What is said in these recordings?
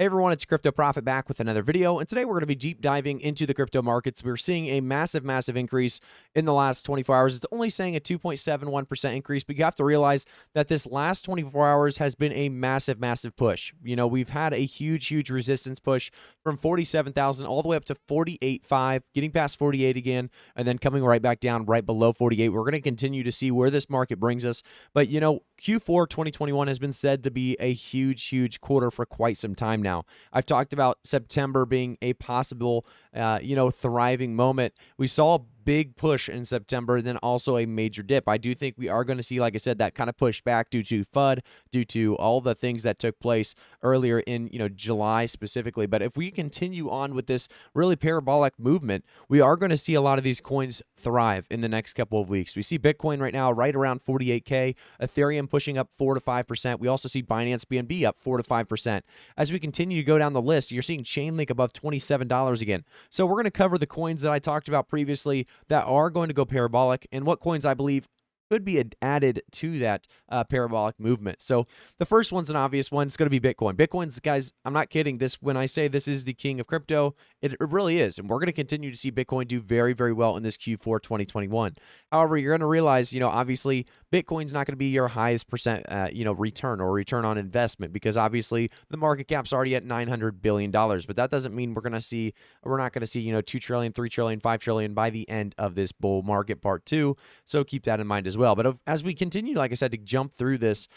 Hey everyone, it's Crypto Profit back with another video, and today we're going to be deep diving into the crypto markets. We're seeing a massive increase in the last 24 hours. It's only saying a 2.71% increase, but you have to realize that this last 24 hours has been a massive push. You know, we've had a huge resistance push from 47,000 all the way up to 48.5, getting past 48 again, and then coming right back down right below 48. We're going to continue to see where this market brings us, but you know, Q4 2021 has been said to be a huge quarter for quite some time now. I've talked about September being a possible, thriving moment. We saw a big push in September, then also a major dip. I do think we are going to see, like I said, that kind of push back due to FUD, due to all the things that took place earlier in, July specifically. But if we continue on with this really parabolic movement, we are going to see a lot of these coins thrive in the next couple of weeks. We see Bitcoin right now right around 48K, Ethereum pushing up 4 to 5%. We also see Binance BNB up 4 to 5%. As we continue to go down the list, you're seeing Chainlink above $27 again. So we're going to cover the coins that I talked about previously that are going to go parabolic and what coins I believe could be added to that parabolic movement. So the first one's an obvious one. It's going to be Bitcoin. Bitcoin's, guys, I'm not kidding. This, when I say this is the king of crypto, it really is. And we're going to continue to see Bitcoin do very well in this Q4 2021. However, you're going to realize, obviously Bitcoin's not going to be your highest percent, return or return on investment, because obviously the market cap's already at $900 billion. But that doesn't mean we're not going to see, 2 trillion, 3 trillion, 5 trillion by the end of this bull market part 2. So keep that in mind as well. But as we continue, like I said, to jump through this,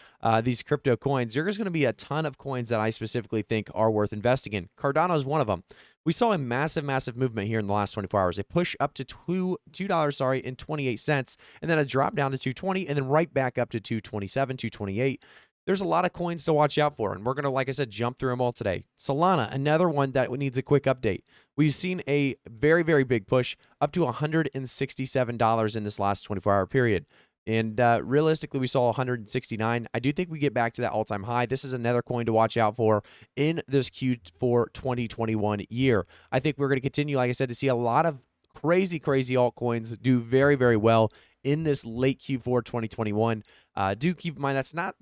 these crypto coins, there's going to be a ton of coins that I specifically think are worth investing in. Cardano is one of them. We saw a massive movement here in the last 24 hours. A push up to $2.28, and then a drop down to 220, and then right back up to 227, 228. There's a lot of coins to watch out for, and we're going to, like I said, jump through them all today. Solana, another one that needs a quick update. We've seen a very big push up to $167 in this last 24-hour period. And realistically, we saw 169. I do think we get back to that all-time high. This is another coin to watch out for in this Q4 2021 year. I think we're going to continue, like I said, to see a lot of crazy altcoins do very well in this late Q4 2021. Do keep in mind that's not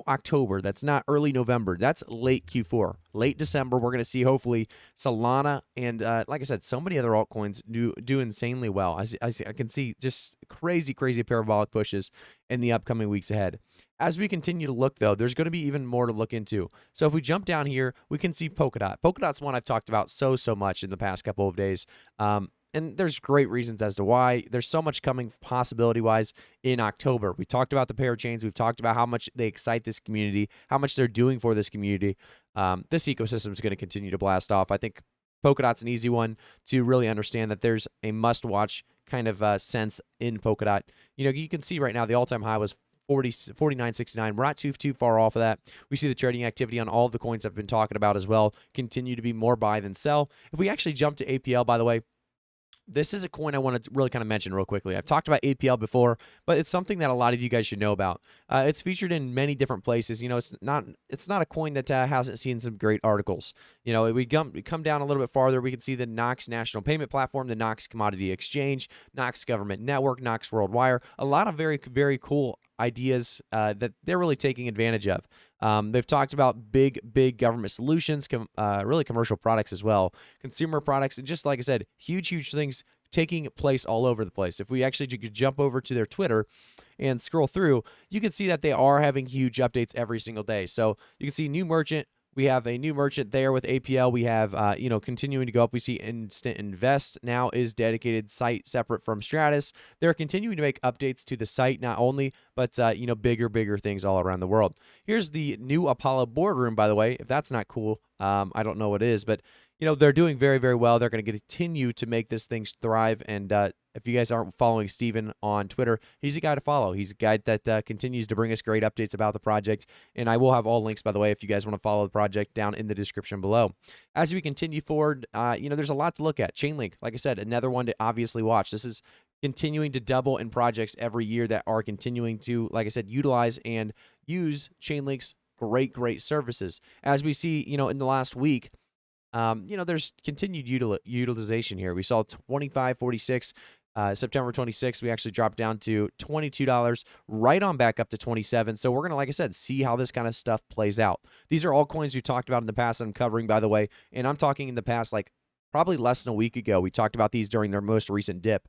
October. That's not early November. That's late Q4, late December. We're going to see hopefully Solana and like I said, so many other altcoins do insanely well. I can see just crazy parabolic pushes in the upcoming weeks ahead. As we continue to look, though, there's going to be even more to look into. So if we jump down here, we can see Polkadot. Polkadot's one I've talked about so much in the past couple of days. And there's great reasons as to why. There's so much coming possibility-wise in October. We talked about the parachains. We've talked about how much they excite this community, how much they're doing for this community. This ecosystem is going to continue to blast off. I think Polkadot's an easy one to really understand that there's a must-watch kind of sense in Polkadot. You can see right now the all-time high was 49.69. We're not too far off of that. We see the trading activity on all of the coins I've been talking about as well continue to be more buy than sell. If we actually jump to APL, by the way, this is a coin I want to really kind of mention real quickly. I've talked about APL before, but it's something that a lot of you guys should know about. It's featured in many different places. It's not a coin that hasn't seen some great articles. We come down a little bit farther. We can see the Knox National Payment Platform, the Knox Commodity Exchange, Knox Government Network, Knox Worldwire. A lot of very cool ideas that they're really taking advantage of. They've talked about big government solutions, really commercial products as well, consumer products, and just like I said, huge things taking place all over the place. If we actually could jump over to their Twitter and scroll through, you can see that they are having huge updates every single day. So you can see new merchant. We have a new merchant there with APL. We have, continuing to go up. We see Instant Invest now is dedicated site separate from Stratus. They're continuing to make updates to the site, not only, but, bigger things all around the world. Here's the new Apollo boardroom, by the way. If that's not cool, I don't know what is, but, they're doing very well. They're going to continue to make this thing thrive. And if you guys aren't following Steven on Twitter, he's a guy to follow. He's a guy that continues to bring us great updates about the project. And I will have all links, by the way, if you guys want to follow the project, down in the description below. As we continue forward, there's a lot to look at. Chainlink, like I said, another one to obviously watch. This is continuing to double in projects every year that are continuing to, like I said, utilize and use Chainlink's great services. As we see, in the last week, there's continued utilization here. We saw 25.46 September 26th, we actually dropped down to $22, right on back up to 27. So we're going to, like I said, see how this kind of stuff plays out. These are all coins we've talked about in the past that I'm covering, by the way. And I'm talking in the past, like probably less than a week ago. We talked about these during their most recent dip.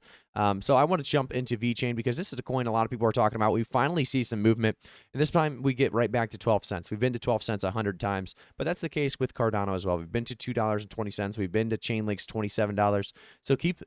So I want to jump into VeChain because this is a coin a lot of people are talking about. We finally see some movement, and this time we get right back to 12 cents. We've been to 12 cents 100 times, but that's the case with Cardano as well. We've been to $2.20. We've been to Chainlink's $27. So keep,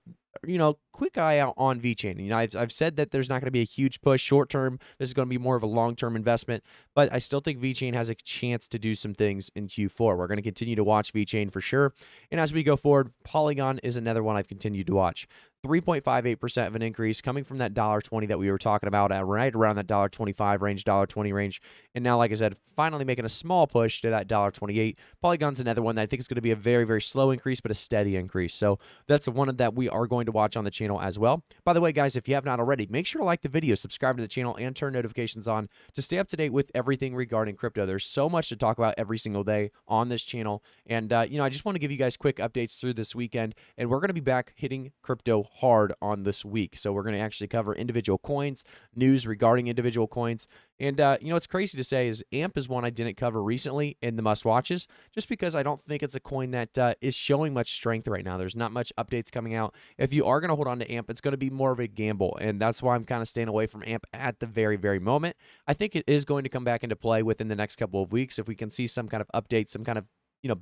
quick eye out on VeChain. I've said that there's not going to be a huge push short term. This is going to be more of a long-term investment, but I still think VeChain has a chance to do some things in Q4. We're going to continue to watch VeChain for sure. And as we go forward, Polygon is another one I've continued to watch. 3.58% of an increase coming from that $1.20 that we were talking about at right around that $1.25 range, $1.20 range. And now, like I said, finally making a small push to that $1.28. Polygon's another one that I think is going to be a very, very slow increase, but a steady increase. So that's one that we are going to watch on the channel as well. By the way, guys, if you have not already, make sure to like the video, subscribe to the channel, and turn notifications on to stay up to date with everything regarding crypto. There's so much to talk about every single day on this channel. And, I just want to give you guys quick updates through this weekend. And we're going to be back hitting crypto hard on this week. So we're going to actually cover individual coins, news regarding individual coins. And, it's crazy to say is AMP is one I didn't cover recently in the must watches, just because I don't think it's a coin that is showing much strength right now. There's not much updates coming out. If you are going to hold on to AMP, it's going to be more of a gamble. And that's why I'm kind of staying away from AMP at the very, very moment. I think it is going to come back into play within the next couple of weeks. If we can see some kind of update, some kind of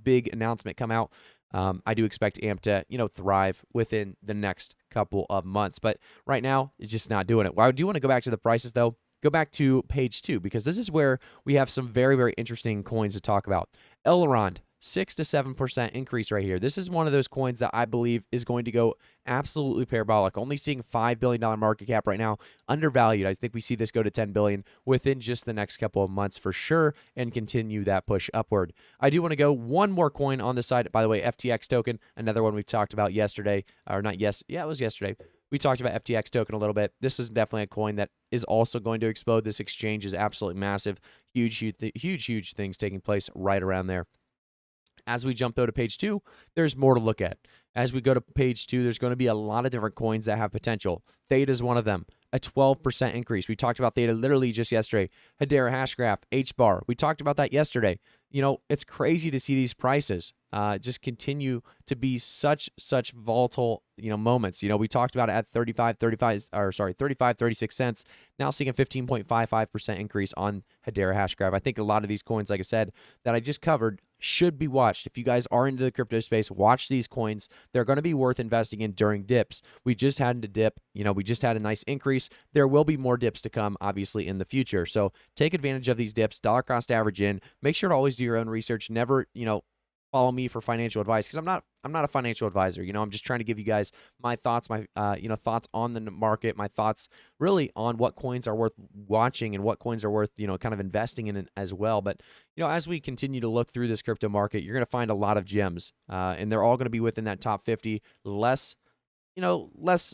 big announcement come out, I do expect AMP to, thrive within the next couple of months. But right now, it's just not doing it. Well, I do want to go back to the prices, though. Go back to page 2, because this is where we have some very, very interesting coins to talk about. Elrond, 6 to 7% increase right here. This is one of those coins that I believe is going to go absolutely parabolic. Only seeing $5 billion market cap right now, undervalued. I think we see this go to $10 billion within just the next couple of months for sure, and continue that push upward. I do want to go one more coin on the side. By the way, FTX Token, another one we talked about yesterday, or not yeah, it was yesterday. We talked about FTX Token a little bit. This is definitely a coin that is also going to explode. This exchange is absolutely massive. Huge things taking place right around there. As we jump, though, to page 2, there's more to look at. As we go to page 2, there's going to be a lot of different coins that have potential. THETA is one of them, a 12% increase. We talked about THETA literally just yesterday. Hedera Hashgraph, HBAR, we talked about that yesterday. It's crazy to see these prices just continue to be such volatile, moments. We talked about it at 35, 36 cents. Now seeing a 15.55% increase on Hedera Hashgraph. I think a lot of these coins, like I said, that I just covered should be watched. If you guys are into the crypto space, watch these coins. They're going to be worth investing in during dips. We just had a dip. We just had a nice increase. There will be more dips to come, obviously, in the future. So take advantage of these dips. Dollar cost average in. Make sure to always do your own research. Never, follow me for financial advice, because I'm not a financial advisor. I'm just trying to give you guys my thoughts, my thoughts on the market, my thoughts really on what coins are worth watching and what coins are worth kind of investing in as well. But as we continue to look through this crypto market, you're going to find a lot of gems, and they're all going to be within that top 50. Less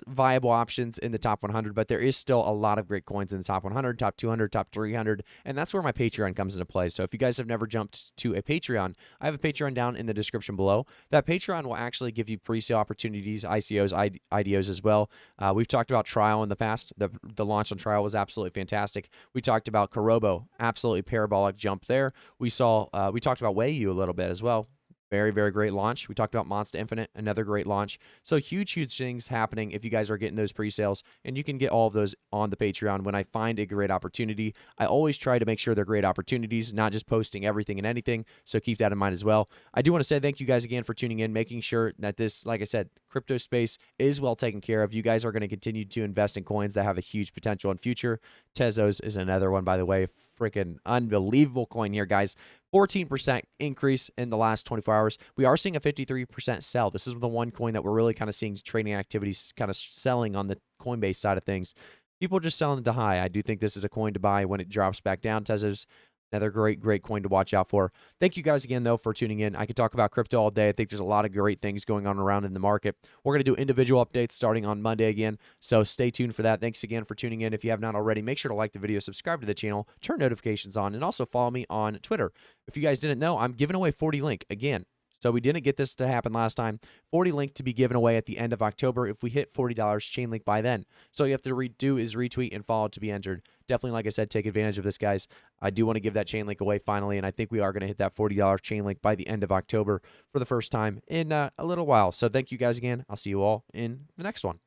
viable options in the top 100, but there is still a lot of great coins in the top 100, top 200, top 300, and that's where my Patreon comes into play. So if you guys have never jumped to a Patreon, I have a Patreon down in the description below. That Patreon will actually give you pre-sale opportunities, ICOs, IDOs as well. We've talked about Trial in the past. The launch on Trial was absolutely fantastic. We talked about Kurobo, absolutely parabolic jump there. We talked about Wayu a little bit as well. Very, very great launch. We talked about Monster Infinite, another great launch. So huge things happening if you guys are getting those pre-sales, and you can get all of those on the Patreon when I find a great opportunity. I always try to make sure they're great opportunities, not just posting everything and anything, so keep that in mind as well. I do want to say thank you guys again for tuning in, making sure that this, like I said, crypto space is well taken care of. You guys are going to continue to invest in coins that have a huge potential in future. Tezos is another one, by the way. Freaking unbelievable coin here, guys. 14% increase in the last 24 hours. We are seeing a 53% sell. This is the one coin that we're really kind of seeing trading activities kind of selling on the Coinbase side of things. People just selling to high. I do think this is a coin to buy when it drops back down. Tezos, another great coin to watch out for. Thank you guys again, though, for tuning in. I could talk about crypto all day. I think there's a lot of great things going on around in the market. We're going to do individual updates starting on Monday again, so stay tuned for that. Thanks again for tuning in. If you have not already, make sure to like the video, subscribe to the channel, turn notifications on, and also follow me on Twitter. If you guys didn't know, I'm giving away 40 link again. So we didn't get this to happen last time. 40 link to be given away at the end of October if we hit $40 Chainlink by then. So you have to do is retweet and follow to be entered. Definitely, like I said, take advantage of this, guys. I do want to give that Chainlink away finally, and I think we are going to hit that $40 Chainlink by the end of October for the first time in a little while. So thank you guys again. I'll see you all in the next one.